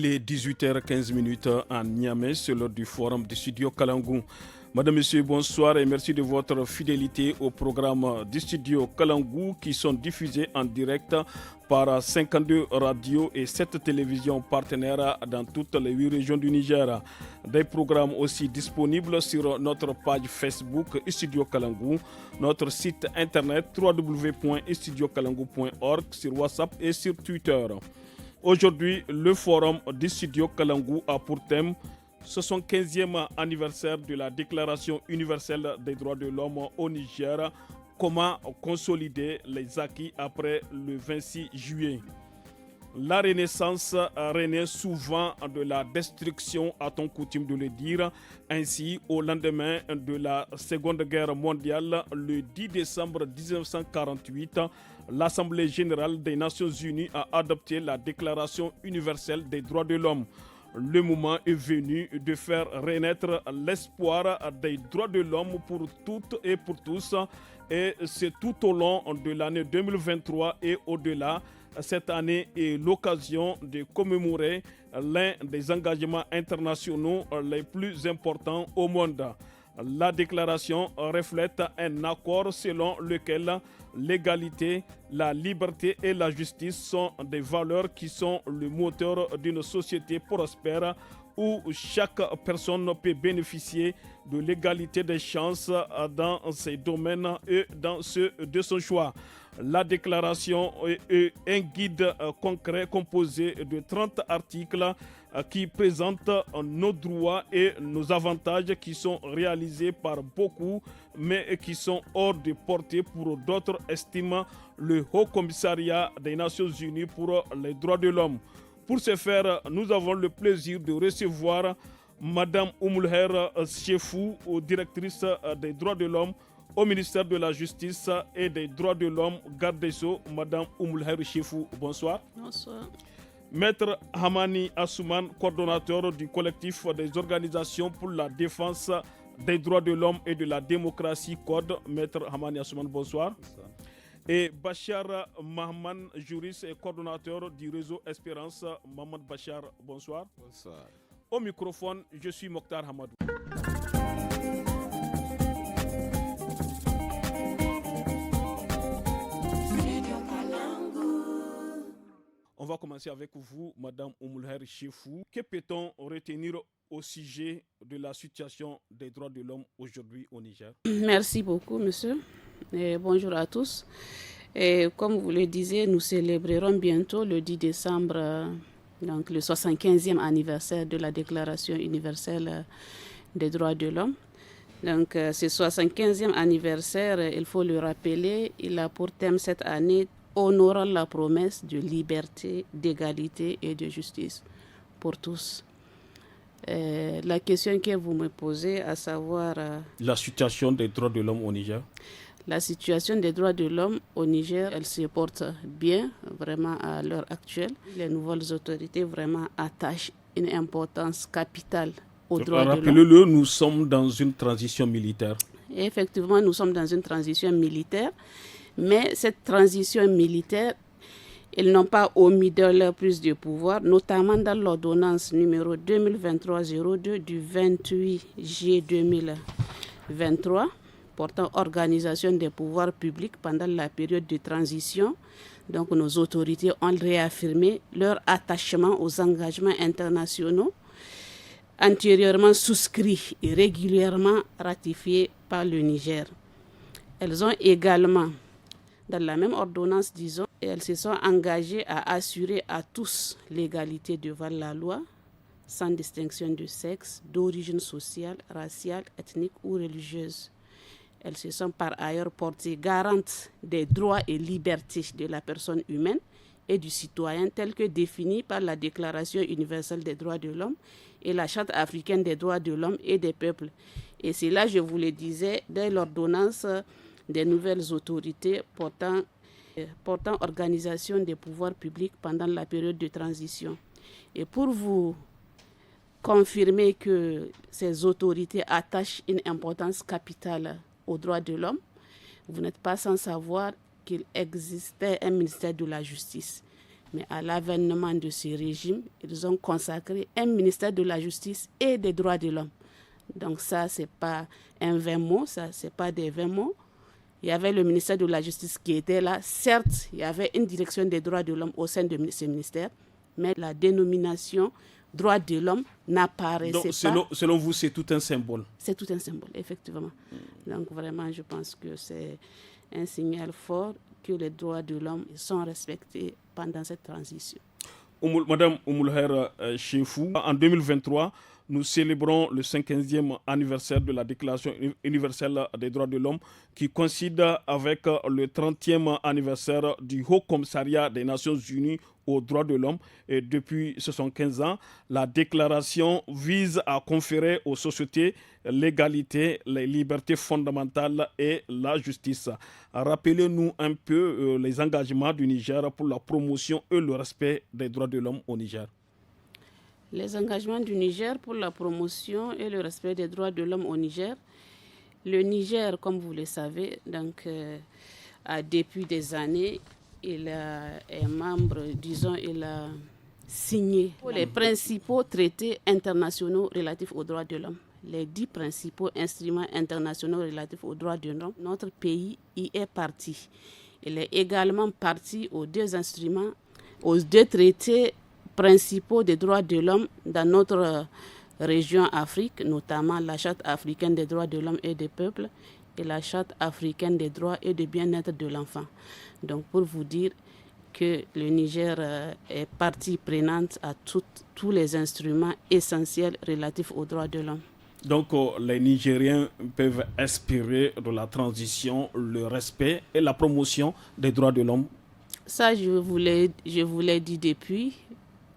Il est 18h15 à Niamey, c'est l'heure du forum du studio Kalangou. Madame, Monsieur, bonsoir et merci de votre fidélité au programme du studio Kalangou qui sont diffusés en direct par 52 radios et 7 télévisions partenaires dans toutes les 8 régions du Niger. Des programmes aussi disponibles sur notre page Facebook Studio Kalangou, notre site internet www.studiokalangou.org, sur WhatsApp et sur Twitter. Aujourd'hui, le forum du studio Kalangou a pour thème 75e anniversaire de la Déclaration universelle des droits de l'homme au Niger. Comment consolider les acquis après le 26 juillet? La Renaissance renaît souvent de la destruction, a-t-on coutume de le dire. Ainsi, au lendemain de la Seconde Guerre mondiale, le 10 décembre 1948, l'Assemblée générale des Nations unies a adopté la Déclaration universelle des droits de l'homme. Le moment est venu de faire renaître l'espoir des droits de l'homme pour toutes et pour tous. Et c'est tout au long de l'année 2023 et au-delà. Cette année est l'occasion de commémorer l'un des engagements internationaux les plus importants au monde. La déclaration reflète un accord selon lequel l'égalité, la liberté et la justice sont des valeurs qui sont le moteur d'une société prospère où chaque personne peut bénéficier de l'égalité des chances dans ses domaines et dans ceux de son choix. La déclaration est un guide concret composé de 30 articles qui présentent nos droits et nos avantages qui sont réalisés par beaucoup mais qui sont hors de portée pour d'autres, estime le Haut Commissariat des Nations Unies pour les droits de l'homme. Pour ce faire, nous avons le plaisir de recevoir Madame Oumulher Chefou, directrice des droits de l'homme au ministère de la Justice et des droits de l'homme, garde des Sceaux. Madame Oumulher Chefou, bonsoir. Bonsoir. Maître Hamani Assouman, coordonnateur du collectif des organisations pour la défense des droits de l'homme et de la démocratie, CODE. Maître Hamani Assouman, bonsoir. Bonsoir. Et Bachar Mahman, juriste et coordonnateur du réseau Espérance. Mahmoud Bachar, bonsoir. Bonsoir. Au microphone, je suis Mokhtar Hamadou. On va commencer avec vous, Madame Oumulher Chefou. Que peut-on retenir au sujet de la situation des droits de l'homme aujourd'hui au Niger? Merci beaucoup, monsieur. Et bonjour à tous. Et comme vous le disiez, nous célébrerons bientôt le 10 décembre, donc le 75e anniversaire de la Déclaration universelle des droits de l'homme. Donc ce 75e anniversaire, il faut le rappeler, il a pour thème cette année honorant la promesse de liberté, d'égalité et de justice pour tous. La question que vous me posez, à savoir... la situation des droits de l'homme au Niger. La situation des droits de l'homme au Niger, elle se porte bien, vraiment à l'heure actuelle. Les nouvelles autorités vraiment attachent une importance capitale aux droits de l'homme. Rappelez-le, nous sommes dans une transition militaire. Et effectivement, nous sommes dans une transition militaire. Mais cette transition militaire, ils n'ont pas omis de leur prise de pouvoir, notamment dans l'ordonnance numéro 2023-02 du 28 juillet 2023 portant organisation des pouvoirs publics pendant la période de transition. Donc nos autorités ont réaffirmé leur attachement aux engagements internationaux antérieurement souscrits et régulièrement ratifiés par le Niger. Elles ont également, dans la même ordonnance, disons, elles se sont engagées à assurer à tous l'égalité devant la loi, sans distinction de sexe, d'origine sociale, raciale, ethnique ou religieuse. Elles se sont par ailleurs portées garantes des droits et libertés de la personne humaine et du citoyen tels que définis par la Déclaration universelle des droits de l'homme et la Charte africaine des droits de l'homme et des peuples. Et c'est là, je vous le disais, dès l'ordonnance des nouvelles autorités portant organisation des pouvoirs publics pendant la période de transition. Et pour vous confirmer que ces autorités attachent une importance capitale aux droits de l'homme, vous n'êtes pas sans savoir qu'il existait un ministère de la Justice. Mais à l'avènement de ce régime, ils ont consacré un ministère de la Justice et des droits de l'homme. Donc ça, ce n'est pas un vain mot, ça, ce n'est pas des vains mots. Il y avait le ministère de la Justice qui était là. Certes, il y avait une direction des droits de l'homme au sein de ce ministère, mais la dénomination droits de l'homme n'apparaissait pas. Selon vous, c'est tout un symbole? C'est tout un symbole, effectivement. Donc vraiment, je pense que c'est un signal fort que les droits de l'homme sont respectés pendant cette transition. Madame Oumoulher Chefou, en 2023, nous célébrons le 50e anniversaire de la Déclaration universelle des droits de l'homme qui coïncide avec le 30e anniversaire du Haut Commissariat des Nations Unies aux droits de l'homme. Et depuis 75 ans, la déclaration vise à conférer aux sociétés l'égalité, les libertés fondamentales et la justice. Rappelez-nous un peu les engagements du Niger pour la promotion et le respect des droits de l'homme au Niger. Les engagements du Niger pour la promotion et le respect des droits de l'homme au Niger. Le Niger, comme vous le savez, depuis des années, il est membre, il a signé les principaux traités internationaux relatifs aux droits de l'homme. Les 10 principaux instruments internationaux relatifs aux droits de l'homme, notre pays y est parti. Il est également parti aux 2 instruments, aux 2 traités principaux des droits de l'homme dans notre région Afrique, notamment la Charte africaine des droits de l'homme et des peuples et la Charte africaine des droits et du bien-être de l'enfant. Donc pour vous dire que le Niger est partie prenante à tous les instruments essentiels relatifs aux droits de l'homme. Donc les Nigériens peuvent espérer de la transition, le respect et la promotion des droits de l'homme. Ça, je vous l'ai dit depuis.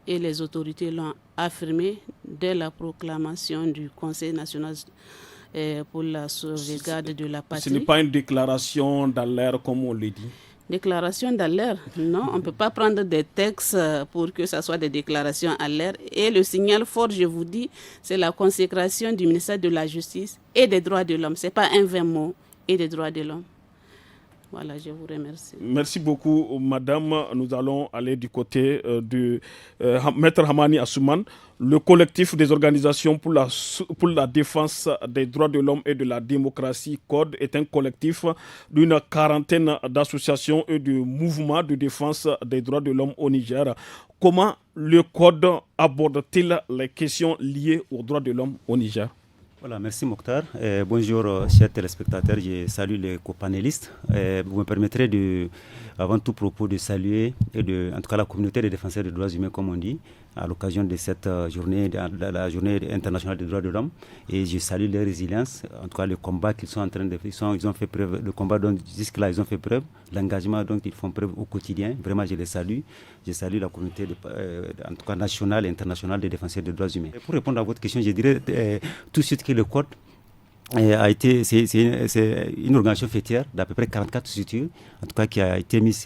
Et les autorités l'ont affirmé dès la proclamation du Conseil national pour la sauvegarde de la patrie. Ce n'est pas une déclaration dans l'air comme on le dit. Déclaration dans l'air, non, on ne peut pas prendre des textes pour que ce soit des déclarations à l'air. Et le signal fort, je vous dis, c'est la consécration du ministère de la Justice et des droits de l'homme. Ce n'est pas un vain mot, et des droits de l'homme. Voilà, je vous remercie. Merci beaucoup, madame. Nous allons aller du côté de Maître Hamani Assouman. Le collectif des organisations pour la défense des droits de l'homme et de la démocratie, CODE, est un collectif d'une quarantaine d'associations et de mouvements de défense des droits de l'homme au Niger. Comment le CODE aborde-t-il les questions liées aux droits de l'homme au Niger? Voilà, merci Mokhtar. Bonjour chers téléspectateurs, je salue les copanélistes. Vous me permettrez avant tout propos de saluer en tout cas la communauté des défenseurs des droits humains comme on dit, à l'occasion de cette journée, la journée internationale des droits de l'homme. Et je salue leur résilience, en tout cas le combat qu'ils sont en train de faire. Ils ont fait preuve, le combat dont jusque-là ils ont fait preuve, l'engagement dont ils font preuve au quotidien. Vraiment, je les salue. Je salue la communauté en tout cas nationale et internationale des défenseurs des droits humains. Et pour répondre à votre question, je dirais tout de suite que le Code c'est une organisation fêtière d'à peu près 44 structures, en tout cas qui avait été mise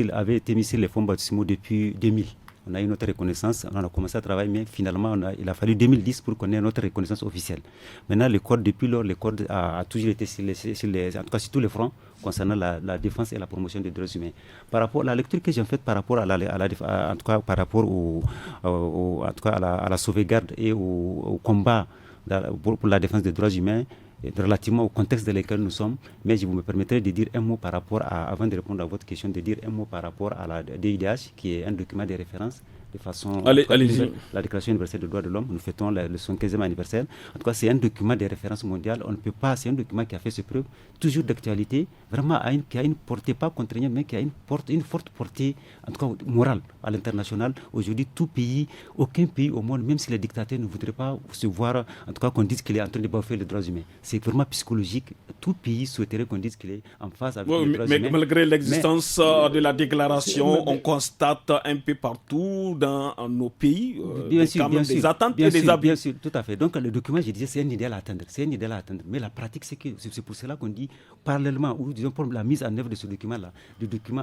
sur les fonds baptismaux depuis 2000. On a eu notre reconnaissance, on a commencé à travailler, mais finalement il a fallu 2010 pour qu'on ait notre reconnaissance officielle. Maintenant, le Code, depuis lors, le Code a toujours été en tout cas sur tous les fronts concernant la défense et la promotion des droits humains. Par rapport à la lecture que j'ai faite par rapport en tout cas par rapport en tout cas à la sauvegarde et au combat pour la défense des droits humains, relativement au contexte dans lequel nous sommes, mais je vous me permettrai de dire un mot par rapport avant de répondre à votre question, de dire un mot par rapport à la DIDH, qui est un document de référence de façon... Allez-y. La Déclaration universelle des droits de l'homme, nous fêtons le 15e anniversaire. En tout cas, c'est un document de référence mondiale. On ne peut pas, c'est un document qui a fait ses preuves, toujours d'actualité, vraiment qui a une portée pas contraignante, mais qui a une forte portée, en tout cas morale, à l'international. Aujourd'hui, aucun pays au monde, même si les dictateurs ne voudraient pas se voir, en tout cas qu'on dise qu'il est en train de bafouer les droits humains. C'est vraiment psychologique. Tout pays souhaiterait qu'on dise qu'il est en phase avec les droits humains. Mais malgré l'existence de la déclaration, on constate un peu partout dans nos pays, des attentes bien et des sûr, abus. bien sûr, tout à fait. Donc le document, je disais, c'est un idéal à atteindre. Mais la pratique, c'est pour cela qu'on dit parallèlement, ou disons pour la mise en œuvre de ce document-là,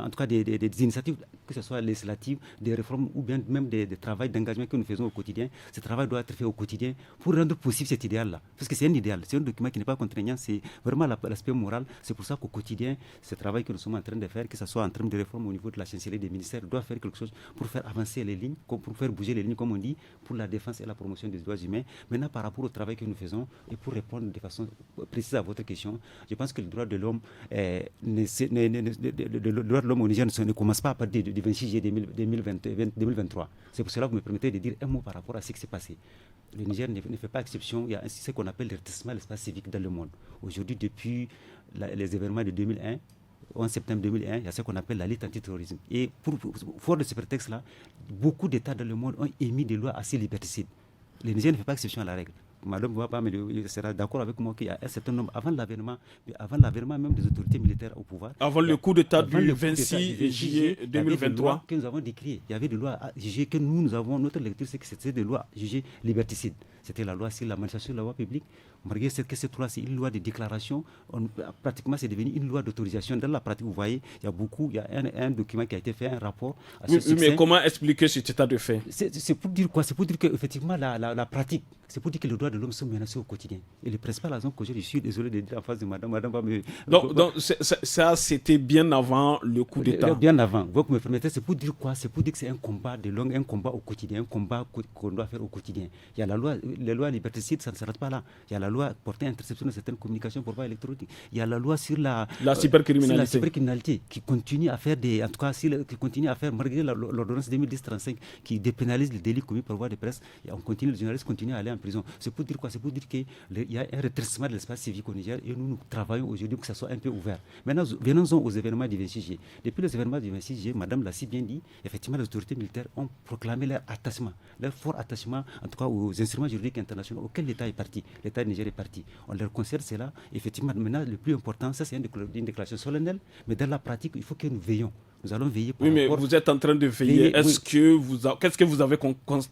en tout cas des initiatives, que ce soit législatives, des réformes ou bien même des travaux d'engagement que nous faisons au quotidien. Ce travail doit être fait au quotidien pour rendre possible cet idéal-là. Parce que c'est un idéal, c'est un document qui n'est pas contraignant, c'est vraiment l'aspect moral. C'est pour ça qu'au quotidien, ce travail que nous sommes en train de faire, que ce soit en termes de réforme au niveau de la chancellerie des ministères, doit faire quelque chose pour faire avancer les lignes, pour faire bouger les lignes, comme on dit, pour la défense et la promotion des droits humains. Maintenant, par rapport au travail que nous faisons, et pour répondre de façon précise à votre question, je pense que le droit de l'homme, le droit de l'homme au Niger ne commence pas à partir du 26 juillet 2023. C'est pour cela que vous me permettez de dire un mot par rapport à ce qui s'est passé. Le Niger ne fait pas exception. Il y a ce qu'on appelle le retentissement de l'espace civique dans le monde. Aujourd'hui, depuis les événements de 2001, 11 septembre 2001, il y a ce qu'on appelle la lutte antiterrorisme. Et fort de ce prétexte-là, beaucoup d'États dans le monde ont émis des lois assez liberticides. Le Niger ne fait pas exception à la règle. Madame Bouaba sera d'accord avec moi qu'il y a un certain nombre, avant l'avènement même des autorités militaires au pouvoir. Avant le coup d'État du 26 juillet 2023. Que nous avons décrié. Il y avait des lois jugées que nous avons, notre lecture, c'est que c'était des lois jugées liberticides. C'était la loi sur la manifestation de la loi publique. Malgré que cette loi, c'est une loi de déclaration, pratiquement c'est devenu une loi d'autorisation. Dans la pratique, vous voyez, il y a un document qui a été fait, un rapport. Oui, mais comment expliquer cet état de fait? C'est pour dire quoi? C'est pour dire qu'effectivement, la pratique, c'est pour dire que les droits de l'homme sont menacés au quotidien. Et le principal raison que je suis désolé de dire en face de madame va me... Donc ça, c'était bien avant le coup d'État. Bien avant. Vous me permettez, c'est pour dire quoi? C'est pour dire que c'est un combat un combat au quotidien, un combat qu'on doit faire au quotidien. Il y a les lois liberticides, ça ne s'arrête pas là. Il y a la loi portant interception de certaines communications pour voie électronique. Il y a la loi sur la cybercriminalité qui continue à faire en tout cas, qui continue à faire, malgré l'ordonnance 2010-35 qui dépénalise les délits commis par voie de presse, et les journalistes continuent à aller en prison. C'est pour dire quoi? C'est pour dire qu'il y a un rétrécissement de l'espace civique au Niger et nous travaillons aujourd'hui pour que ça soit un peu ouvert. Maintenant, venons-en aux événements du 26 juillet. Depuis les événements du 26 juillet, madame l'a si bien dit, effectivement, les autorités militaires ont proclamé leur fort attachement, en tout cas aux instruments juridiques internationaux auxquels l'État est parti. L'État du Niger est parti. On leur concerne cela. Effectivement, maintenant, le plus important, ça c'est une déclaration solennelle, mais dans la pratique, il faut que nous veillions. Nous allons veiller par mais vous êtes en train de veiller. Qu'est-ce que vous avez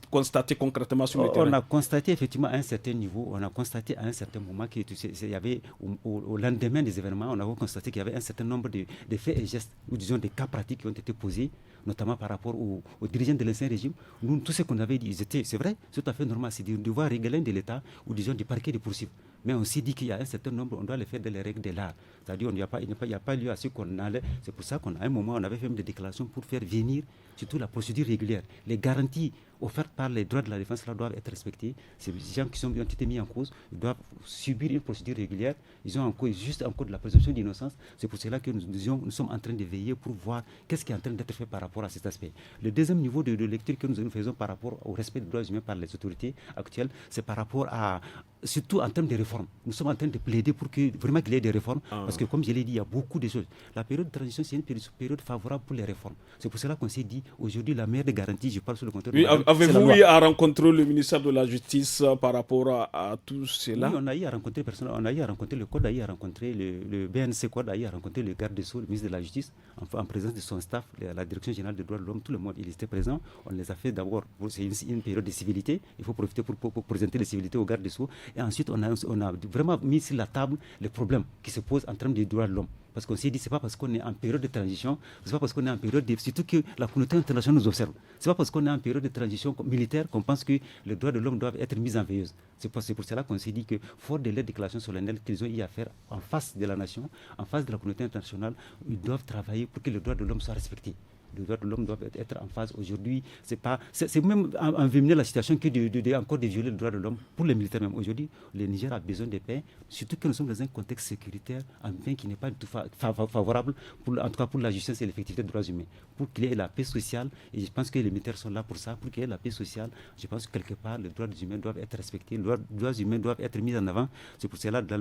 constaté concrètement sur le terrain? On a constaté effectivement à un certain niveau, on a constaté à un certain moment qu'il y avait, au lendemain des événements, on a constaté qu'il y avait un certain nombre de faits et gestes, ou disons des cas pratiques qui ont été posés, notamment par rapport aux dirigeants de l'ancien régime. Nous, tout ce qu'on avait dit, c'est vrai, c'est tout à fait normal, c'est du devoir régalien de l'État, ou disons du parquet de poursuivre. Mais on s'est dit qu'il y a un certain nombre, on doit le faire dans les règles de l'art. C'est-à-dire qu'il n'y a pas lieu à ce qu'on allait. C'est pour ça qu'à un moment, on avait fait des déclarations pour faire venir surtout la procédure régulière. Les garanties offertes par les droits de la défense là, doivent être respectées. Ces gens qui ont été mis en cause, ils doivent subir une procédure régulière. Ils ont juste en cause de la présomption d'innocence. C'est pour cela que nous sommes en train de veiller pour voir qu'est-ce qui est en train d'être fait par rapport à cet aspect. Le deuxième niveau de lecture que nous faisons par rapport au respect des droits humains par les autorités actuelles, c'est par rapport à, surtout en termes de réformes. Nous sommes en train de plaider pour vraiment qu'il y ait des réformes, parce que comme je l'ai dit, il y a beaucoup de choses. La période de transition, c'est une période favorable pour les réformes. C'est pour cela qu'on s'est dit, aujourd'hui, la meilleure des garanties, je parle sur le contraire. Oui, avez-vous eu à rencontrer le ministère de la Justice par rapport à tout cela? Oui, on a eu à rencontrer personne. On a eu à rencontrer le Code, a eu à rencontrer le BNC Code, a eu à rencontrer le garde des Sceaux, le ministre de la Justice, en présence de son staff, la Direction générale des droits de l'homme, tout le monde, il était présent. On les a fait d'abord, c'est une période de civilité, il faut profiter pour présenter les civilités au garde des Sceaux. Et ensuite, on a vraiment mis sur la table les problèmes qui se posent en termes des droits de l'homme. Parce qu'on s'est dit, c'est pas parce qu'on est en période de transition, c'est pas parce qu'on est en période de... Surtout que la communauté internationale nous observe. C'est pas parce qu'on est en période de transition militaire qu'on pense que les droits de l'homme doivent être mis en veilleuse. C'est pour cela qu'on s'est dit que, fort de leur déclaration solennelle qu'ils ont eu à faire en face de la nation, en face de la communauté internationale, ils doivent travailler pour que les droits de l'homme soient respectés. Les droits de l'homme doivent être en phase. Aujourd'hui, c'est même envenimer la situation que encore de violer les droits de l'homme pour les militaires même. Aujourd'hui, le Niger a besoin de paix, surtout que nous sommes dans un contexte sécuritaire, un bien qui n'est pas du tout favorable, en tout cas pour la justice et l'effectivité des droits humains. Pour qu'il y ait la paix sociale, et je pense que les militaires sont là pour ça, pour qu'il y ait la paix sociale, je pense que quelque part, les droits humains doivent être respectés, les droits humains doivent être mis en avant. C'est pour cela que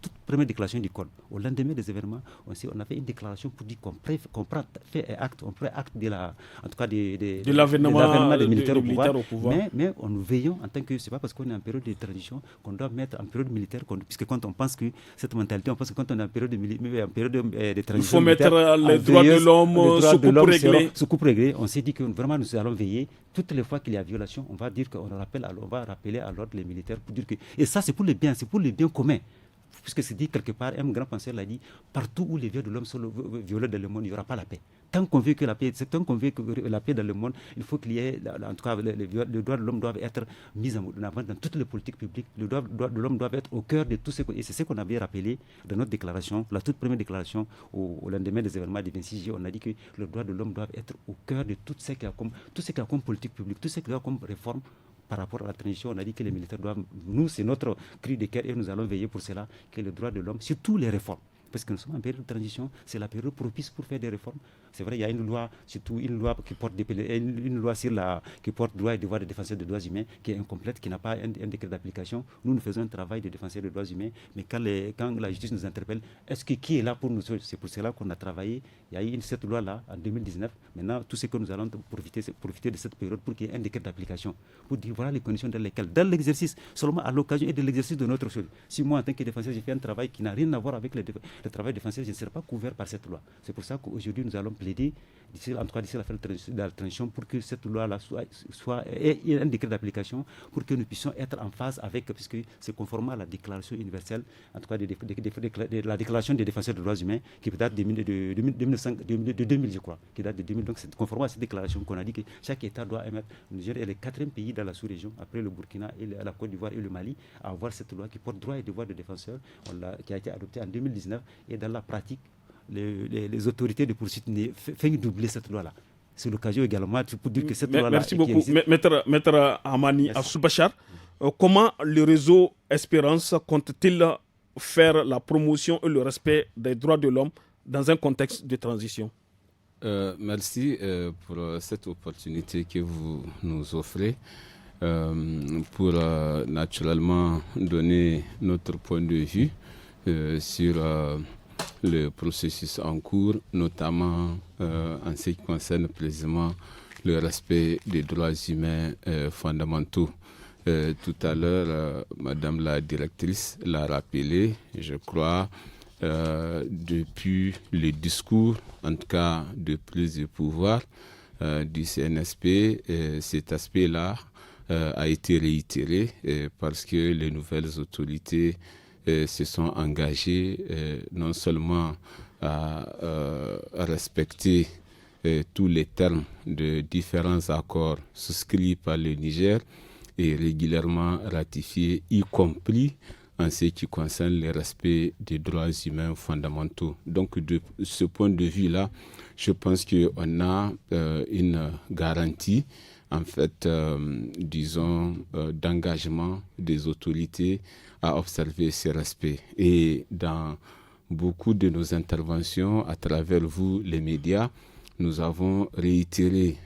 toute première déclaration du Code. Au lendemain des événements, on a fait une déclaration pour dire qu'on prend fait acte, on prend acte en tout cas de l'avènement des militaires au pouvoir. Mais en nous veillant en tant que, c'est pas parce qu'on est en période de transition qu'on doit mettre en période militaire, puisque quand on pense que cette mentalité, on pense que quand on est en période de transition, il faut mettre les droits de l'homme sous coupe réglée. On s'est dit que vraiment nous allons veiller. Toutes les fois qu'il y a violation, on va dire qu'on va rappeler à l'ordre les militaires pour dire que, et ça c'est pour le bien commun. Puisque c'est dit quelque part, un grand penseur l'a dit, partout où les droits de l'homme sont violés dans le monde, il n'y aura pas la paix. Tant qu'on veut que la paix dans le monde, il faut qu'il y ait, en tout cas, les droits de l'homme doivent être mis en avant dans toutes les politiques publiques. Les droits de l'homme doivent être au cœur de tout ce et c'est ce qu'on avait rappelé dans notre déclaration, la toute première déclaration au lendemain des événements du 26 juillet. On a dit que les droits de l'homme doivent être au cœur de tout ce qu'il y a comme politique publique, tout ce qu'il y a comme réforme. Par rapport à la transition, on a dit que les militaires doivent, nous c'est notre cri de cœur et nous allons veiller pour cela, que les droits de l'homme, surtout les réformes, parce que nous sommes en période de transition, c'est la période propice pour faire des réformes. C'est vrai, il y a une loi, surtout une loi qui porte qui porte droit et devoir des défenseurs des droits humains, qui est incomplète, qui n'a pas un décret d'application. Nous faisons un travail de défenseurs des droits humains, mais quand la justice nous interpelle, qui est là pour nous? C'est pour cela qu'on a travaillé. Il y a eu cette loi-là en 2019. Maintenant, tout ce que nous allons profiter de cette période pour qu'il y ait un décret d'application, pour dire voilà les conditions dans lesquelles, dans l'exercice, seulement à l'occasion et de l'exercice de notre chose. Si moi, en tant que défenseur, j'ai fait un travail qui n'a rien à voir avec le travail défenseur, je ne serai pas couvert par cette loi. C'est pour ça qu'aujourd'hui, nous allons plaider, en tout cas d'ici la fin de la transition, pour que cette loi-là ait un décret d'application, pour que nous puissions être en phase avec, puisque c'est conformément à la déclaration universelle, en tout cas de la déclaration des défenseurs des droits humains, qui date de 2000, je crois, qui date de 2000. Donc c'est conformément à cette déclaration qu'on a dit que chaque État doit émettre. Le Niger est le 4e pays dans la sous-région, après le Burkina et la Côte d'Ivoire et le Mali, à avoir cette loi qui porte droit et devoir de défenseurs, qui a été adoptée en 2019, et dans la pratique, les autorités de poursuite font doubler cette loi-là. C'est l'occasion également pour dire que cette loi-là... Merci beaucoup. Maître Amani Assoubachar, comment le réseau Espérance compte-t-il faire la promotion et le respect des droits de l'homme dans un contexte de transition? Merci pour cette opportunité que vous nous offrez pour naturellement donner notre point de vue sur le processus en cours, notamment en ce qui concerne précisément le respect des droits humains fondamentaux. Tout à l'heure, Madame la directrice l'a rappelé, je crois, depuis le discours, en tout cas de prise de pouvoir du CNSP, cet aspect-là a été réitéré parce que les nouvelles autorités se sont engagées non seulement à respecter tous les termes de différents accords souscrits par le Niger et régulièrement ratifiés, y compris en ce qui concerne le respect des droits humains fondamentaux. Donc, de ce point de vue-là, je pense qu'on a une garantie, en fait, d'engagement des autorités à observer ce respect. Et dans beaucoup de nos interventions, à travers vous, les médias, nous avons réitéré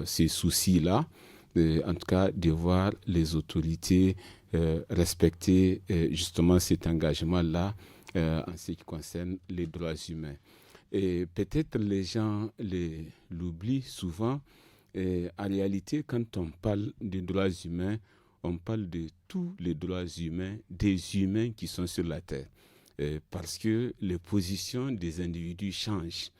ces soucis-là, en tout cas de voir les autorités respecter justement cet engagement-là en ce qui concerne les droits humains. Et peut-être les gens l'oublient souvent. En réalité, quand on parle des droits humains, on parle de tous les droits humains, des humains qui sont sur la terre. Parce que les positions des individus changent.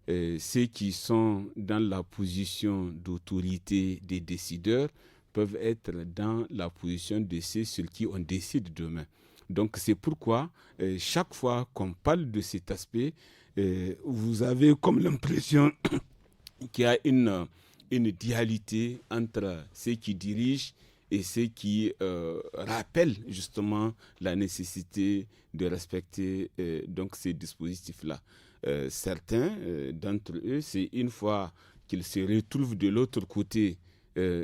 Ceux qui sont dans la position d'autorité des décideurs peuvent être dans la position de ceux sur qui on décide demain. Donc c'est pourquoi chaque fois qu'on parle de cet aspect, vous avez comme l'impression qu'il y a une dualité entre ceux qui dirigent et ceux qui rappellent justement la nécessité de respecter donc ces dispositifs-là. Certains d'entre eux, c'est une fois qu'ils se retrouvent de l'autre côté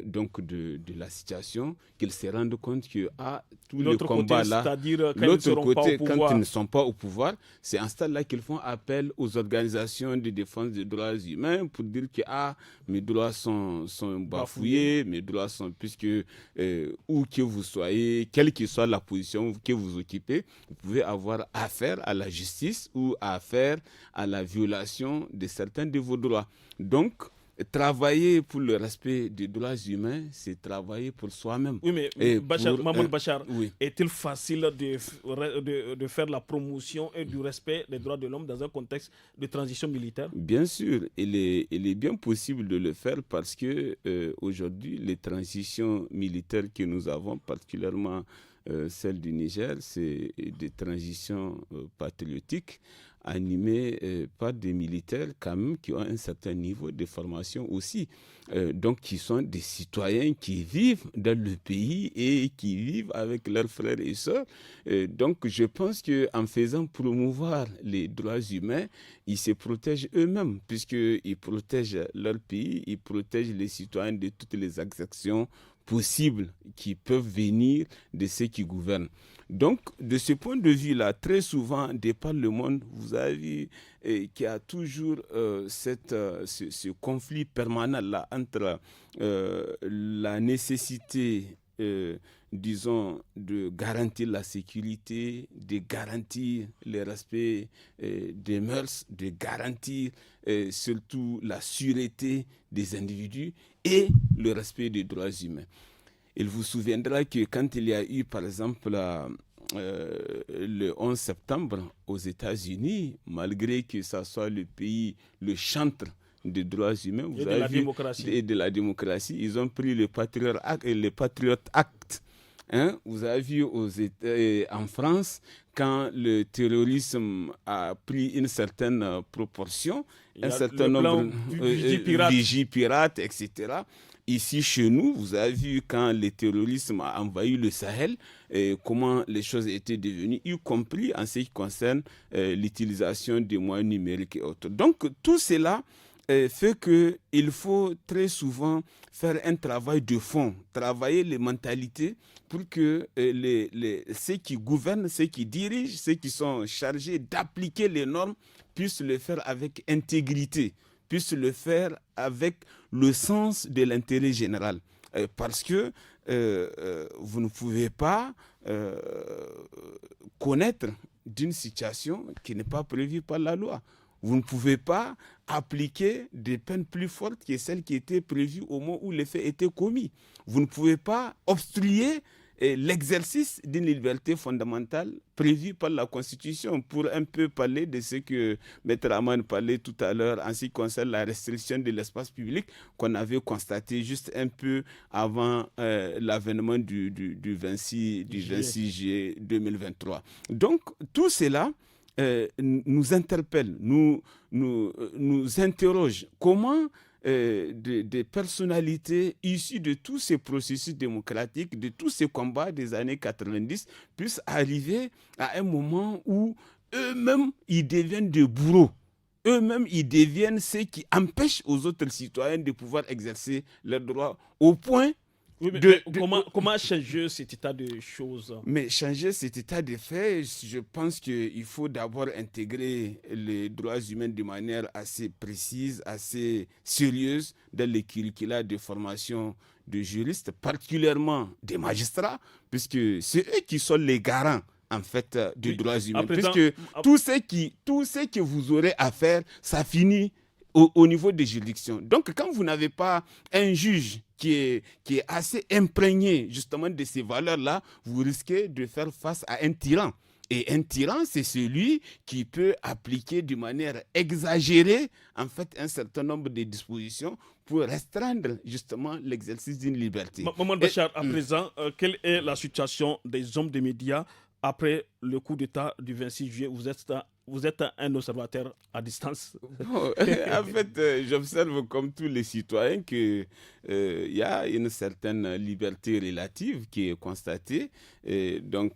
donc de la situation, qu'ils se rendent compte que tous les L'autre combats côté, là, c'est-à-dire quand l'autre ils ne seront pas côté, au quand pouvoir. ils ne sont pas au pouvoir, c'est en ce stade-là qu'ils font appel aux organisations de défense des droits humains pour dire que mes droits sont bafoués, mes droits sont, puisque où que vous soyez, quelle que soit la position que vous occupez, vous pouvez avoir affaire à la justice ou affaire à la violation de certains de vos droits. Donc, travailler pour le respect des droits humains, c'est travailler pour soi-même. Oui, mais Mahmoud Bachar, oui. est-il facile de faire la promotion et du respect des droits de l'homme dans un contexte de transition militaire? Bien sûr, il est bien possible de le faire parce que aujourd'hui, les transitions militaires que nous avons, particulièrement celle du Niger, c'est des transitions patriotiques animées par des militaires quand même qui ont un certain niveau de formation aussi. Donc qui sont des citoyens qui vivent dans le pays et qui vivent avec leurs frères et sœurs. Donc je pense qu'en faisant promouvoir les droits humains, ils se protègent eux-mêmes puisqu'ils protègent leur pays, ils protègent les citoyens de toutes les exactions possibles qui peuvent venir de ceux qui gouvernent. Donc, de ce point de vue-là, très souvent, de par le monde, vous avez vu qu'il y a toujours ce conflit permanent-là entre la nécessité, disons, de garantir la sécurité, de garantir le respect des mœurs, de garantir surtout la sûreté des individus et le respect des droits humains. Il vous souviendra que quand il y a eu, par exemple, le 11 septembre aux États-Unis, malgré que ce soit le pays, le chantre des droits humains, vous avez vu, et de la démocratie, ils ont pris le Patriot Act. Vous avez vu en France, quand le terrorisme a pris une certaine proportion, un certain nombre de vigies pirates, etc. Ici, chez nous, vous avez vu quand le terrorisme a envahi le Sahel, comment les choses étaient devenues, y compris en ce qui concerne l'utilisation des moyens numériques et autres. Donc, tout cela fait qu'il faut très souvent faire un travail de fond, travailler les mentalités pour que ceux qui gouvernent, ceux qui dirigent, ceux qui sont chargés d'appliquer les normes puissent le faire avec intégrité, puissent le faire avec le sens de l'intérêt général. Parce que vous ne pouvez pas connaître d'une situation qui n'est pas prévue par la loi. Vous ne pouvez pas appliquer des peines plus fortes que celles qui étaient prévues au moment où les faits étaient commis. Vous ne pouvez pas obstruer l'exercice d'une liberté fondamentale prévue par la Constitution, pour un peu parler de ce que Maître Aman parlait tout à l'heure en ce qui concerne la restriction de l'espace public qu'on avait constaté juste un peu avant l'avènement du 26 juillet 2023. Donc tout cela nous interpelle, nous interroge. Comment des personnalités issues de tous ces processus démocratiques, de tous ces combats des années 90, puissent arriver à un moment où eux-mêmes, ils deviennent des bourreaux. Eux-mêmes, ils deviennent ceux qui empêchent aux autres citoyens de pouvoir exercer leurs droits au point. Oui, comment changer cet état de choses? Mais changer cet état de fait, je pense qu'il faut d'abord intégrer les droits humains de manière assez précise, assez sérieuse dans les curricula de formation de juristes, particulièrement des magistrats, puisque c'est eux qui sont les garants en fait des droits humains. Puisque tout ce que vous aurez à faire, ça finit au niveau des juridictions. Donc, quand vous n'avez pas un juge qui est assez imprégné justement de ces valeurs-là, vous risquez de faire face à un tyran. Et un tyran, c'est celui qui peut appliquer de manière exagérée en fait un certain nombre de dispositions pour restreindre justement l'exercice d'une liberté. Maman Bachar, à présent, quelle est la situation des hommes des médias après le coup d'État du 26 juillet? Vous êtes vous êtes un observateur à distance. Bon, en fait, j'observe comme tous les citoyens que y a une certaine liberté relative qui est constatée dans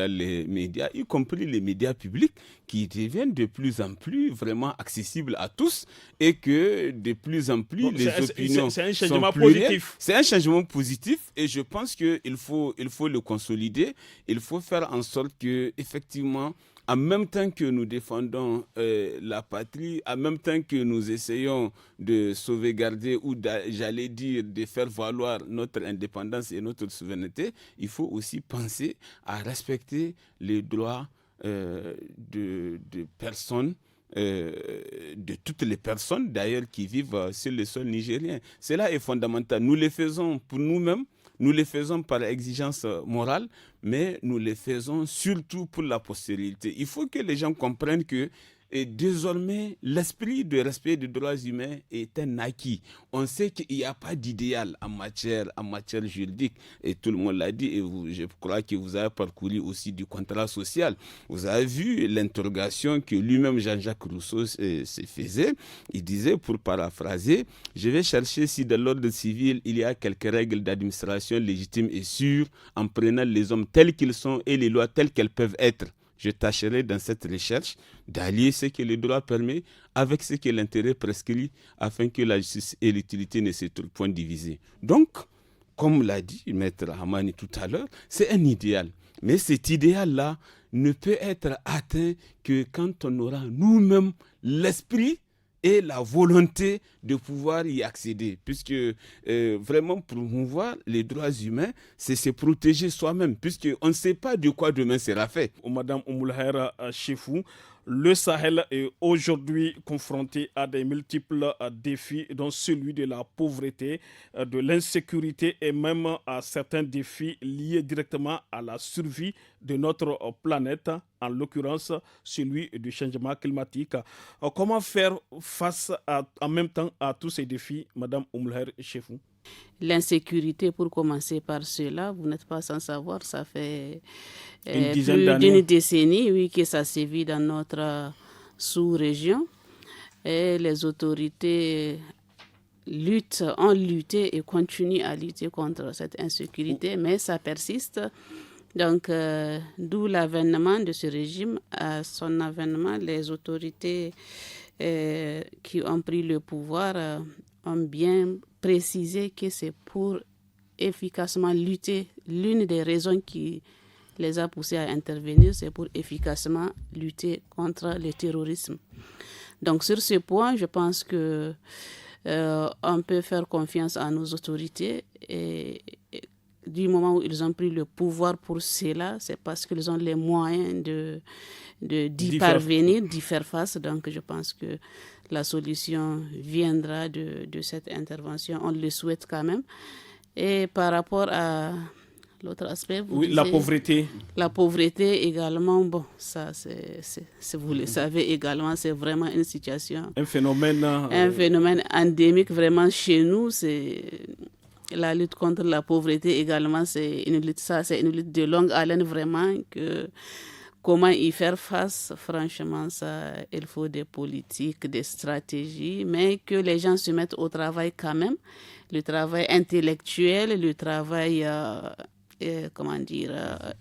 les médias, y compris les médias publics, qui deviennent de plus en plus vraiment accessibles à tous et que de plus en plus les opinions c'est un changement sont plurielles. positif. C'est un changement positif et je pense qu'il faut le consolider. Il faut faire en sorte que effectivement, en même temps que nous défendons la patrie, en même temps que nous essayons de sauvegarder ou j'allais dire de faire valoir notre indépendance et notre souveraineté, il faut aussi penser à respecter les droits de personnes, de toutes les personnes d'ailleurs qui vivent sur le sol nigérien. Cela est fondamental. Nous le faisons pour nous-mêmes, nous le faisons par exigence morale, mais nous le faisons surtout pour la postérité. Il faut que les gens comprennent que désormais, l'esprit de respect des droits humains est un acquis. On sait qu'il n'y a pas d'idéal en matière juridique, et tout le monde l'a dit, et je crois que vous avez parcouru aussi du contrat social. Vous avez vu l'interrogation que lui-même Jean-Jacques Rousseau se faisait. Il disait, pour paraphraser, je vais chercher si dans l'ordre civil, il y a quelques règles d'administration légitimes et sûres, en prenant les hommes tels qu'ils sont et les lois telles qu'elles peuvent être. Je tâcherai dans cette recherche d'allier ce que le droit permet avec ce que l'intérêt prescrit afin que la justice et l'utilité ne se trouvent point divisées. Donc, comme l'a dit Maître Hamani tout à l'heure, c'est un idéal. Mais cet idéal-là ne peut être atteint que quand on aura nous-mêmes l'esprit et la volonté de pouvoir y accéder. Puisque vraiment promouvoir les droits humains, c'est se protéger soi-même, puisqu'on ne sait pas de quoi demain sera fait. Madame Oumoulahera Chefou, le Sahel est aujourd'hui confronté à des multiples défis, dont celui de la pauvreté, de l'insécurité et même à certains défis liés directement à la survie de notre planète, en l'occurrence celui du changement climatique. Comment faire face en même temps à tous ces défis, Madame Oumoulahera Chefou? L'insécurité, pour commencer par cela, vous n'êtes pas sans savoir, ça fait plus d'une décennie, oui, que ça sévit dans notre sous-région. Et les autorités ont lutté et continuent à lutter contre cette insécurité, mais ça persiste. Donc, d'où l'avènement de ce régime. À son avènement, les autorités qui ont pris le pouvoir ont bien précisé que c'est pour efficacement lutter. L'une des raisons qui les a poussés à intervenir, c'est pour efficacement lutter contre le terrorisme. Donc, sur ce point, je pense que on peut faire confiance à nos autorités et du moment où ils ont pris le pouvoir pour cela, c'est parce qu'ils ont les moyens d'y parvenir, d'y faire face. Donc, je pense que la solution viendra de cette intervention. On le souhaite quand même. Et par rapport à l'autre aspect, la pauvreté. La pauvreté également, bon, ça, vous le savez également, c'est vraiment une situation... Un phénomène endémique vraiment chez nous, c'est... La lutte contre la pauvreté également, c'est une lutte de longue haleine vraiment. Comment y faire face, franchement, ça, il faut des politiques, des stratégies, mais que les gens se mettent au travail quand même. Le travail intellectuel, le travail,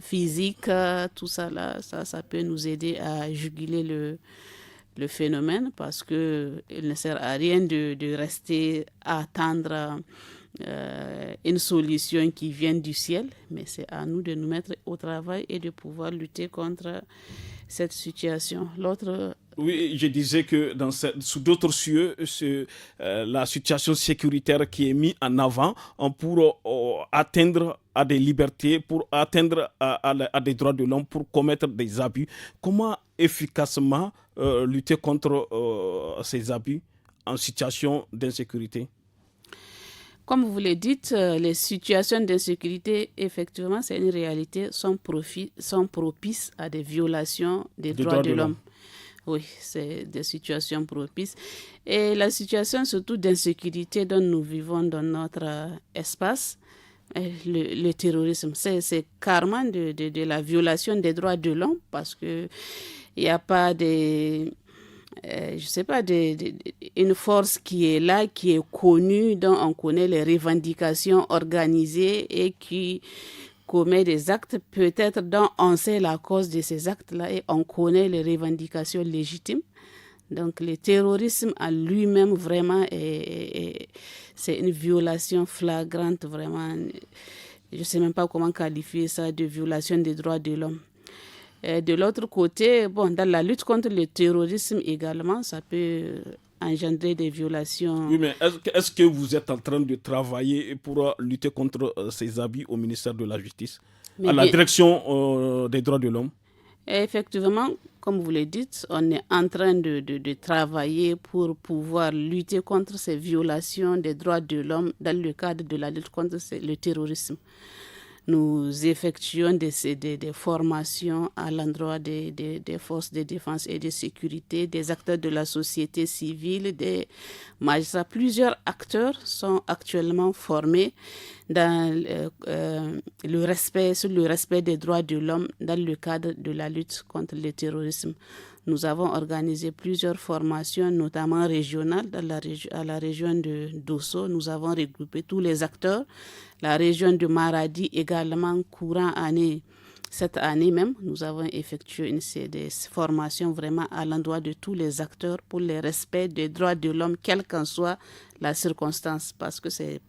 physique, tout ça là, ça peut nous aider à juguler le phénomène parce qu'il ne sert à rien de rester à attendre une solution qui vient du ciel, mais c'est à nous de nous mettre au travail et de pouvoir lutter contre cette situation. Oui, je disais que sous d'autres cieux, la situation sécuritaire qui est mise en avant pour atteindre à des libertés, pour atteindre à des droits de l'homme, pour commettre des abus. Comment efficacement lutter contre ces abus en situation d'insécurité? Comme vous le dites, les situations d'insécurité, effectivement, c'est une réalité, sont propices à des violations des droits de l'homme. Oui, c'est des situations propices. Et la situation surtout d'insécurité dont nous vivons dans notre espace, le terrorisme, c'est carrément de la violation des droits de l'homme parce que Il n'y a pas une force qui est là, qui est connue, dont on connaît les revendications organisées et qui commet des actes peut-être dont on sait la cause de ces actes-là et on connaît les revendications légitimes. Donc le terrorisme en lui-même vraiment c'est une violation flagrante vraiment. Je ne sais même pas comment qualifier ça de violation des droits de l'homme. De l'autre côté, dans la lutte contre le terrorisme également, ça peut engendrer des violations. Oui, mais est-ce que vous êtes en train de travailler pour lutter contre ces abus au ministère de la Justice, à la direction des droits de l'homme? Effectivement, comme vous le dites, on est en train de travailler pour pouvoir lutter contre ces violations des droits de l'homme dans le cadre de la lutte contre le terrorisme. Nous effectuons des formations à l'endroit des forces de défense et de sécurité, des acteurs de la société civile, des magistrats. Plusieurs acteurs sont actuellement formés dans sur le respect des droits de l'homme dans le cadre de la lutte contre le terrorisme. Nous avons organisé plusieurs formations, notamment régionales, à la région de Dosso. Nous avons regroupé tous les acteurs. La région de Maradi également, courant année, cette année même, nous avons effectué des formations vraiment à l'endroit de tous les acteurs pour le respect des droits de l'homme, quelle qu'en soit la circonstance, parce que c'est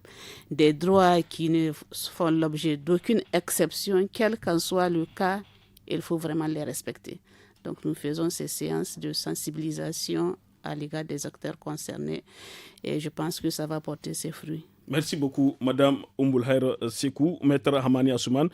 des droits qui ne font l'objet d'aucune exception, quel qu'en soit le cas, il faut vraiment les respecter. Donc nous faisons ces séances de sensibilisation à l'égard des acteurs concernés et je pense que ça va porter ses fruits. Merci beaucoup, Madame Oumoulhaïr Sekou. Maître Hamani Assouman,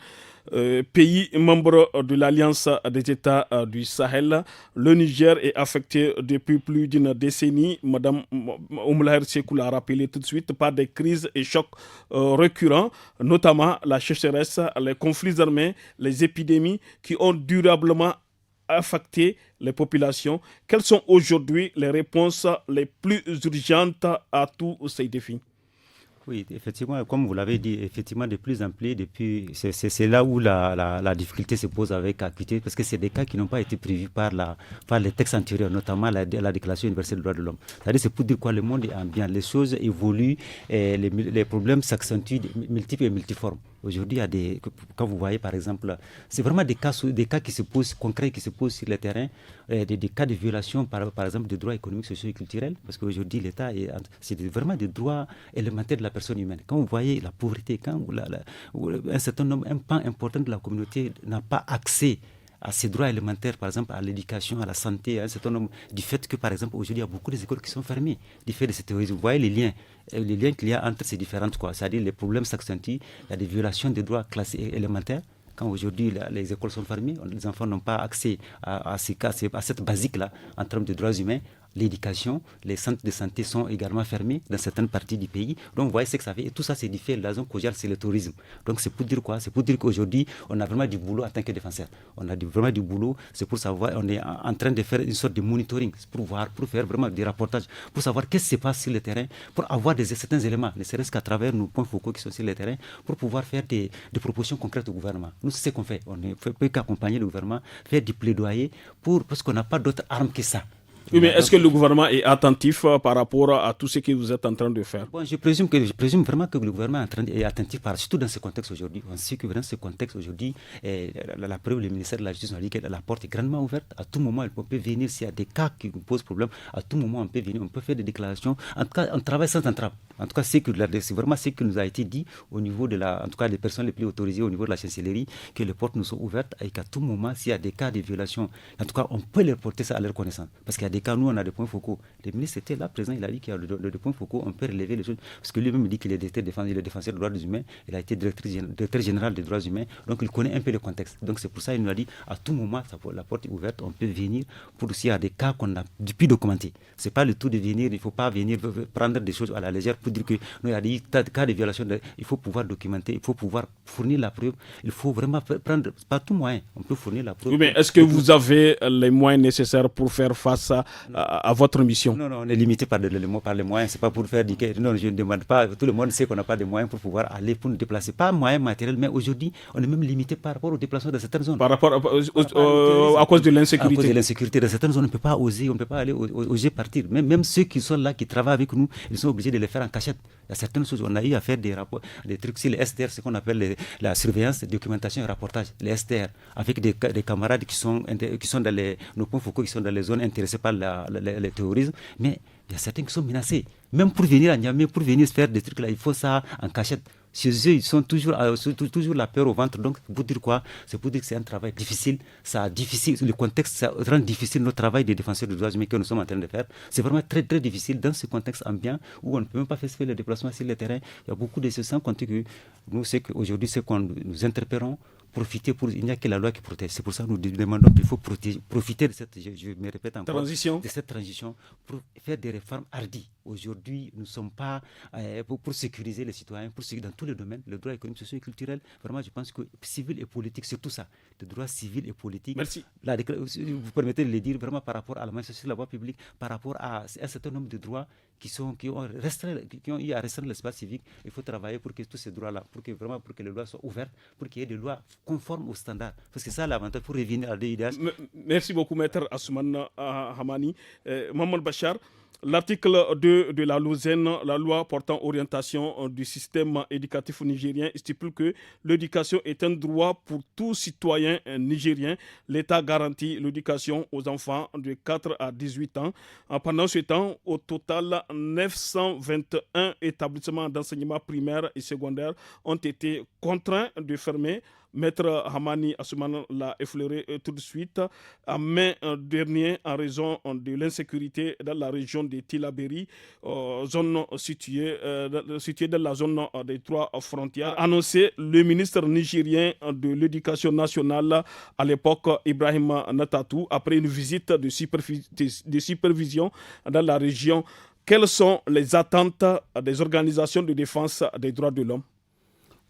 pays membre de l'Alliance des États du Sahel, le Niger est affecté depuis plus d'une décennie. Madame Oumoulhaïr Sekou l'a rappelé tout de suite, par des crises et chocs récurrents, notamment la sécheresse, les conflits armés, les épidémies qui ont durablement affecter les populations. Quelles sont aujourd'hui les réponses les plus urgentes à tous ces défis? Oui, effectivement, comme vous l'avez dit, effectivement, de plus en plus, c'est là où la difficulté se pose avec acuité, parce que c'est des cas qui n'ont pas été prévus par les textes antérieurs, notamment la Déclaration universelle des droits de l'homme. C'est-à-dire, c'est pour dire quoi, le monde est ambiant, les choses évoluent, et les problèmes s'accentuent, multiples et multiformes. Aujourd'hui, quand vous voyez par exemple, c'est vraiment des cas qui se posent, concrets, qui se posent sur le terrain, des cas de violation par exemple des droits économiques, sociaux et culturels, parce qu'aujourd'hui l'État, c'est vraiment des droits élémentaires de la personne humaine. Quand vous voyez la pauvreté, quand un certain nombre, un pan important de la communauté n'a pas accès à ces droits élémentaires, par exemple à l'éducation, à la santé, à un certain nombre, du fait que par exemple aujourd'hui il y a beaucoup d'écoles qui sont fermées, du fait de ce terrorisme. Vous voyez les liens qu'il y a entre ces différentes, c'est-à-dire les problèmes s'accentuent, il y a des violations des droits classés élémentaires. Quand aujourd'hui les écoles sont fermées, les enfants n'ont pas accès à cette basique-là en termes de droits humains. L'éducation, les centres de santé sont également fermés dans certaines parties du pays. Donc vous voyez ce que ça fait. Et tout ça, c'est du fait, la raison causale, c'est le tourisme. Donc c'est pour dire quoi? C'est pour dire qu'aujourd'hui, on a vraiment du boulot en tant que défenseur. On a vraiment du boulot, c'est pour savoir, on est en train de faire une sorte de monitoring, pour faire vraiment des rapportages, pour savoir qu'est-ce qui se passe sur le terrain, pour avoir certains éléments, ne serait-ce qu'à travers nos points focaux qui sont sur le terrain, pour pouvoir faire des propositions concrètes au gouvernement. Nous, c'est ce qu'on fait. On ne peut qu'accompagner le gouvernement, faire du plaidoyer, parce qu'on n'a pas d'autres armes que ça. Oui, mais est-ce que le gouvernement est attentif par rapport à tout ce que vous êtes en train de faire? Bon, je présume vraiment que le gouvernement est attentif, surtout dans ce contexte aujourd'hui. On sait que dans ce contexte aujourd'hui, la preuve, le ministère de la Justice nous a dit que la porte est grandement ouverte. À tout moment, on peut venir s'il y a des cas qui nous posent problème. À tout moment, on peut venir, on peut faire des déclarations. En tout cas, on travaille sans entrave. En tout cas, c'est vraiment ce qui nous a été dit au niveau en tout cas, des personnes les plus autorisées au niveau de la chancellerie, que les portes nous sont ouvertes et qu'à tout moment, s'il y a des cas de violation, en tout cas, on peut les porter ça à leur connaissance. Parce qu'il y a des cas, nous, on a des points focaux. Le ministre était là présent, il a dit qu'il y a des points focaux, on peut relever les choses. Parce que lui-même dit qu'il est défenseur des droits humains, il a été directeur général des droits humains, donc il connaît un peu le contexte. Donc c'est pour ça qu'il nous a dit, à tout moment, la porte est ouverte, on peut venir pour s'il y a des cas qu'on a pu documenter. Ce n'est pas le tout de venir, il ne faut pas venir prendre des choses à la légère pour dire que non, il y a des cas de violation, il faut pouvoir documenter, il faut pouvoir fournir la preuve, il faut vraiment prendre par tout moyen, on peut fournir la preuve. Oui, mais est-ce que vous avez les moyens nécessaires pour faire face à votre mission? Non, on est limité par les moyens, c'est pas pour faire du... Non, je ne demande pas, tout le monde sait qu'on n'a pas de moyens pour pouvoir aller, pour nous déplacer, pas moyens matériels, mais aujourd'hui, on est même limité par rapport au déplacement de certaines zones. Par rapport à cause de l'insécurité. À cause de l'insécurité, dans certaines zones, on ne peut pas oser, on ne peut pas aller oser partir. Même ceux qui sont là, qui travaillent avec nous, ils sont obligés de les faire en cachette. Il y a certaines choses, on a eu à faire des rapports, des trucs sur les STR, ce qu'on appelle la surveillance, documentation et rapportage, les STR, avec des camarades qui sont dans nos points focaux, qui sont dans les zones intéressées par le terrorisme, mais il y a certains qui sont menacés. Même pour venir à Niamey, pour venir faire des trucs là, il faut ça en cachette. Chez eux, ils sont toujours la peur au ventre. Donc, pour dire quoi? C'est pour dire que c'est un travail difficile. Le contexte, ça rend difficile notre travail de défenseurs des droits humains que nous sommes en train de faire. C'est vraiment très, très difficile dans ce contexte ambiant où on ne peut même pas faire le déplacement sur le terrain. Il y a beaucoup de ce sans compter que nous, c'est qu'aujourd'hui, c'est qu'on nous interpellons. Il n'y a que la loi qui protège. C'est pour ça que nous demandons qu'il faut profiter de cette, je me répète encore, de cette transition pour faire des réformes hardies. Aujourd'hui, nous ne sommes pas pour sécuriser les citoyens, dans tous les domaines, le droit économique, social et culturel. Vraiment, je pense que civil et politique, surtout ça, le droit civil et politique. Merci. Vous permettez de le dire vraiment par rapport à la manifestation de la voie publique, par rapport à un certain nombre de droits qui ont eu à restreindre l'espace civique. Il faut travailler pour que tous ces droits-là, pour que les lois soient ouvertes, pour qu'il y ait des lois conformes aux standards. Parce que c'est ça l'avantage pour revenir à l'IDH. Merci beaucoup, Maître Assoumane Hamani. Maman Bachar, l'article 2 de la Lausanne, la loi portant orientation du système éducatif nigérien, stipule que l'éducation est un droit pour tout citoyen nigérien. L'État garantit l'éducation aux enfants de 4 à 18 ans. Pendant ce temps, au total, 921 établissements d'enseignement primaire et secondaire ont été contraints de fermer. Maître Hamani Assoumane l'a effleuré tout de suite. En mai dernier, en raison de l'insécurité dans la région de Tillabéri, zone située dans la zone des 3 frontières, annoncé le ministre nigérien de l'Éducation nationale à l'époque, Ibrahim Natatou, après une visite de supervision dans la région. Quelles sont les attentes des organisations de défense des droits de l'homme?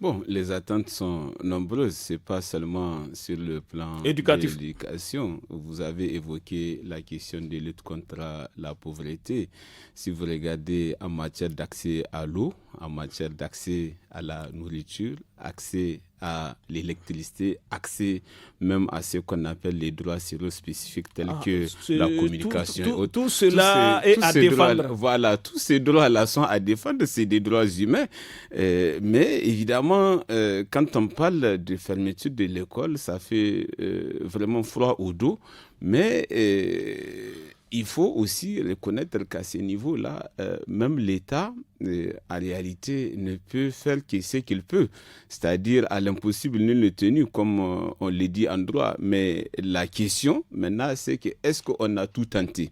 Bon, les attentes sont nombreuses, ce n'est pas seulement sur le plan éducatif. De l'éducation. Vous avez évoqué la question de lutte contre la pauvreté. Si vous regardez en matière d'accès à l'eau, en matière d'accès à la nourriture, accès à l'électricité, accès même à ce qu'on appelle les droits spécifiques tels que la communication. Tout cela est à défendre. Voilà, tous ces droits-là sont à défendre, c'est des droits humains. Mais évidemment, quand on parle de fermeture de l'école, ça fait vraiment froid au dos. Mais il faut aussi reconnaître qu'à ce niveau-là, même l'État, en réalité, ne peut faire que ce qu'il peut. C'est-à-dire, à l'impossible, nul n'est tenu, comme on le dit en droit. Mais la question, maintenant, c'est que est-ce qu'on a tout tenté ?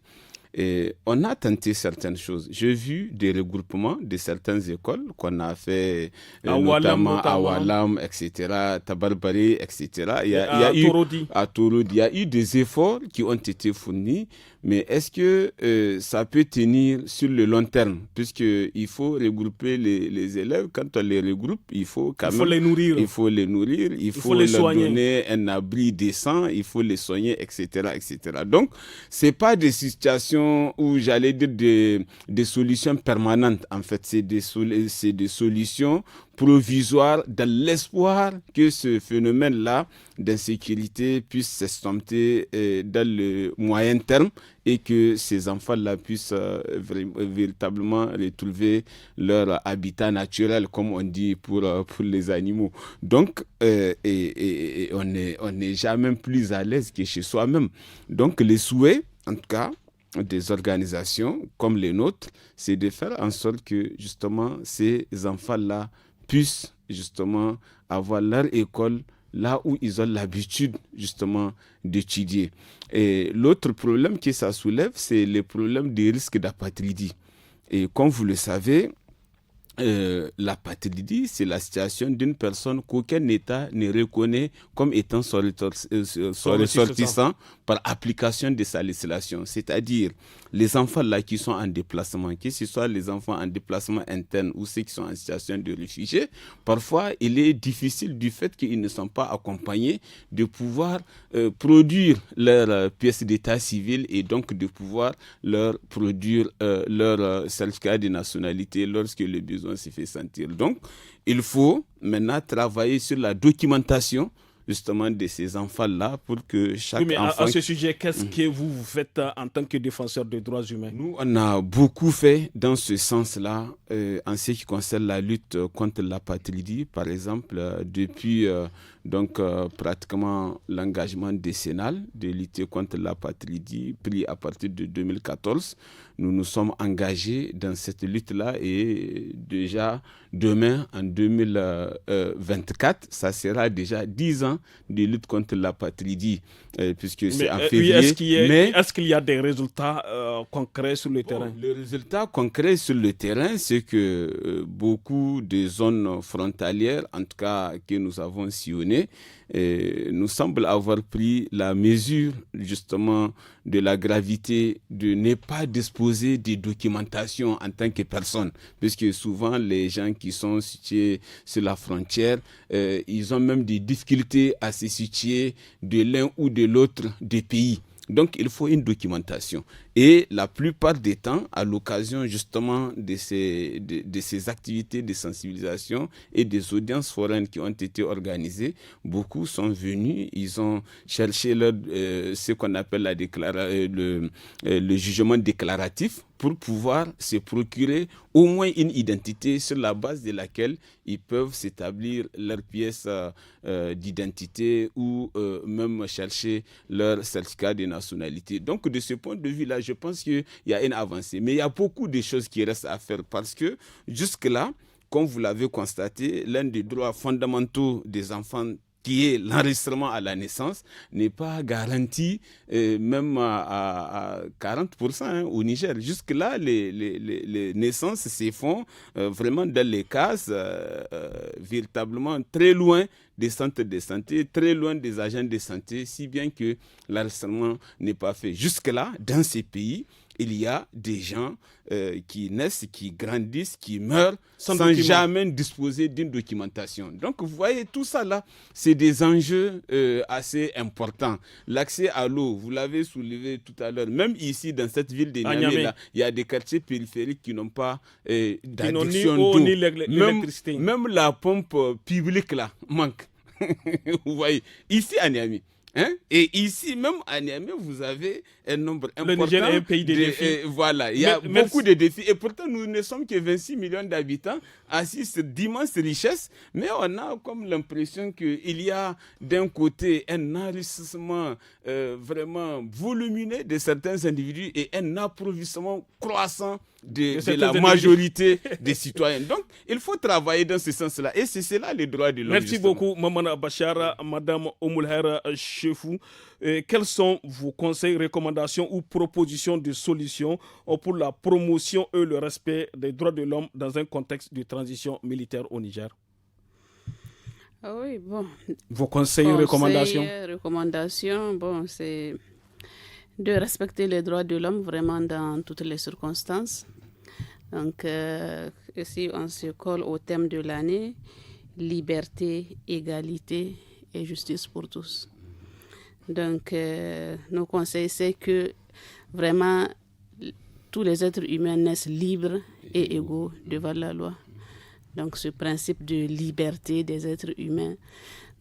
Et on a tenté certaines choses. J'ai vu des regroupements de certaines écoles qu'on a fait, notamment à Walam, etc., Tabarbari, etc. Il y a eu, à Torodi, il y a eu des efforts qui ont été fournis, mais est-ce que ça peut tenir sur le long terme? Puisqu'il faut regrouper les élèves. Quand on les regroupe, il faut quand même... les nourrir. Il faut les nourrir, il faut leur donner un abri décent, il faut les soigner, etc., etc. Donc, ce n'est pas des situations où j'allais dire des solutions permanentes. En fait, c'est des solutions provisoires dans l'espoir que ce phénomène-là d'insécurité puisse s'estomper dans le moyen terme et que ces enfants-là puissent véritablement retrouver leur habitat naturel, comme on dit pour les animaux. Donc, et on n'est jamais plus à l'aise que chez soi-même. Donc, les souhaits, en tout cas, des organisations comme les nôtres, c'est de faire en sorte que justement ces enfants-là puissent justement avoir leur école là où ils ont l'habitude justement d'étudier. Et l'autre problème que ça soulève, c'est le problème des risques d'apatridie. Et comme vous le savez, la patrie, c'est la situation d'une personne qu'aucun État ne reconnaît comme étant son ressortissant par application de sa législation. C'est-à-dire les enfants là qui sont en déplacement, que ce soit les enfants en déplacement interne ou ceux qui sont en situation de réfugiés, parfois il est difficile du fait qu'ils ne sont pas accompagnés de pouvoir produire leur pièce d'état civil et donc de pouvoir leur produire leur certificat de nationalité lorsque le besoin se fait sentir. Donc, il faut maintenant travailler sur la documentation justement de ces enfants-là pour que chaque enfant... À ce sujet, qu'est-ce que vous faites en tant que défenseur des droits humains? Nous, on a beaucoup fait dans ce sens-là en ce qui concerne la lutte contre l'apatridie. Par exemple, depuis pratiquement l'engagement décennal de lutter contre l'apatridie pris à partir de 2014, nous nous sommes engagés dans cette lutte-là et déjà demain, en 2024, ça sera déjà 10 ans de lutte contre l'apatridie, puisque c'est en février. Est-ce qu'il y a des résultats concrets sur le terrain? Le résultat concret sur le terrain, c'est que beaucoup de zones frontalières, en tout cas que nous avons sillonnées, nous semblent avoir pris la mesure justement de la gravité de ne pas disposer de documentation en tant que personne, puisque souvent les gens qui sont situés sur la frontière, ils ont même des difficultés à se situer de l'un ou de l'autre des pays. Donc, il faut une documentation. Et la plupart des temps, à l'occasion justement de ces activités de sensibilisation et des audiences foraines qui ont été organisées, beaucoup sont venus, ils ont cherché ce qu'on appelle le jugement déclaratif pour pouvoir se procurer au moins une identité sur la base de laquelle ils peuvent s'établir leur pièce d'identité ou même chercher leur certificat de nationalité. Donc, de ce point de vue-là, je pense qu'il y a une avancée. Mais il y a beaucoup de choses qui restent à faire parce que jusque-là, comme vous l'avez constaté, l'un des droits fondamentaux des enfants qui est l'enregistrement à la naissance, n'est pas garanti même à 40% au Niger. Jusque-là, les naissances se font vraiment dans les cases véritablement très loin des centres de santé, très loin des agents de santé, si bien que l'enregistrement n'est pas fait. Jusque-là, dans ces pays, il y a des gens qui naissent, qui grandissent, qui meurent sans jamais disposer d'une documentation. Donc, vous voyez, tout ça là, c'est des enjeux assez importants. L'accès à l'eau, vous l'avez soulevé tout à l'heure, même ici, dans cette ville de Niamey, là, il y a des quartiers périphériques qui n'ont pas d'adduction d'eau. Ni l'électricité. Même la pompe publique là manque. Vous voyez, ici à Niamey. Et ici, même à Niamey, vous avez un nombre important. Le Niger est un pays de défis. Voilà, il y a beaucoup de défis. Et pourtant, nous ne sommes que 26 millions d'habitants, assis sur d'immenses richesses. Mais on a comme l'impression qu'il y a d'un côté un enrichissement vraiment volumineux de certains individus et un appauvrissement croissant de la majorité des citoyens. Donc, il faut travailler dans ce sens-là. Et c'est cela les droits de l'homme. Merci beaucoup, Maman Bachar, Madame Oumoulher Chefou. Quels sont vos conseils, recommandations ou propositions de solutions pour la promotion et le respect des droits de l'homme dans un contexte de transition militaire au Niger? Oui, bon. Vos conseils, recommandations? Recommandations, bon, c'est de respecter les droits de l'homme vraiment dans toutes les circonstances. Donc, ici, on se colle au thème de l'année, liberté, égalité et justice pour tous. Donc, nos conseils, c'est que vraiment, tous les êtres humains naissent libres et égaux devant la loi. Donc, ce principe de liberté des êtres humains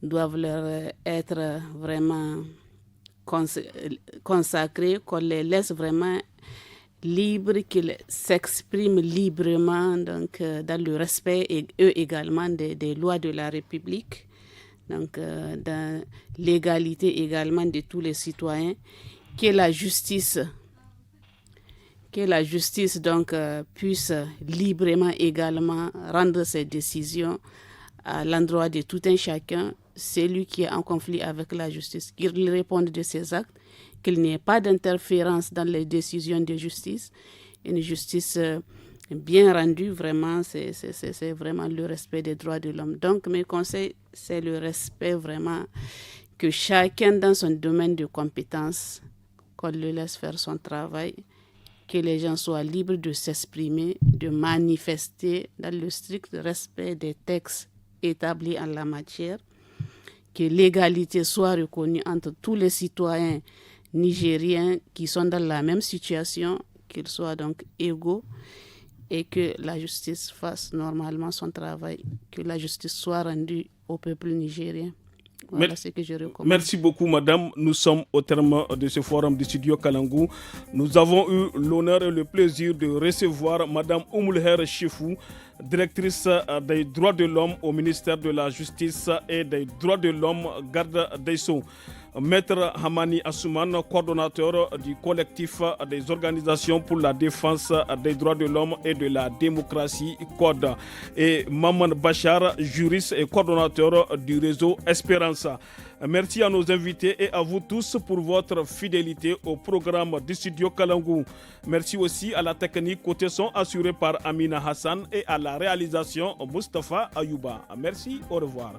doit leur être vraiment consacré, qu'on les laisse vraiment libres, qu'ils s'expriment librement donc, dans le respect et eux également des lois de la République, donc dans l'égalité également de tous les citoyens, que la justice donc puisse librement également rendre ses décisions à l'endroit de tout un chacun, celui qui est en conflit avec la justice, qu'il réponde de ses actes, qu'il n'y ait pas d'interférence dans les décisions de justice, une justice bien rendu, vraiment, c'est vraiment le respect des droits de l'homme. Donc, mes conseils, c'est le respect vraiment que chacun dans son domaine de compétences, qu'on le laisse faire son travail, que les gens soient libres de s'exprimer, de manifester dans le strict respect des textes établis en la matière, que l'égalité soit reconnue entre tous les citoyens nigériens qui sont dans la même situation, qu'ils soient donc égaux, et que la justice fasse normalement son travail, que la justice soit rendue au peuple nigérien. Voilà ce que je recommande. Merci beaucoup, madame. Nous sommes au terme de ce forum du studio Kalangou. Nous avons eu l'honneur et le plaisir de recevoir madame Oumoulher Chefou, directrice des droits de l'homme au ministère de la Justice et des droits de l'homme, garde des Sceaux. Maître Hamani Assouman, coordonnateur du collectif des organisations pour la défense des droits de l'homme et de la démocratie, CODE, et Maman Bachar, juriste et coordonnateur du réseau Espéranza. Merci à nos invités et à vous tous pour votre fidélité au programme du studio Kalangou. Merci aussi à la technique côté son assurée par Amina Hassan et à la réalisation Mustafa Ayouba. Merci, au revoir.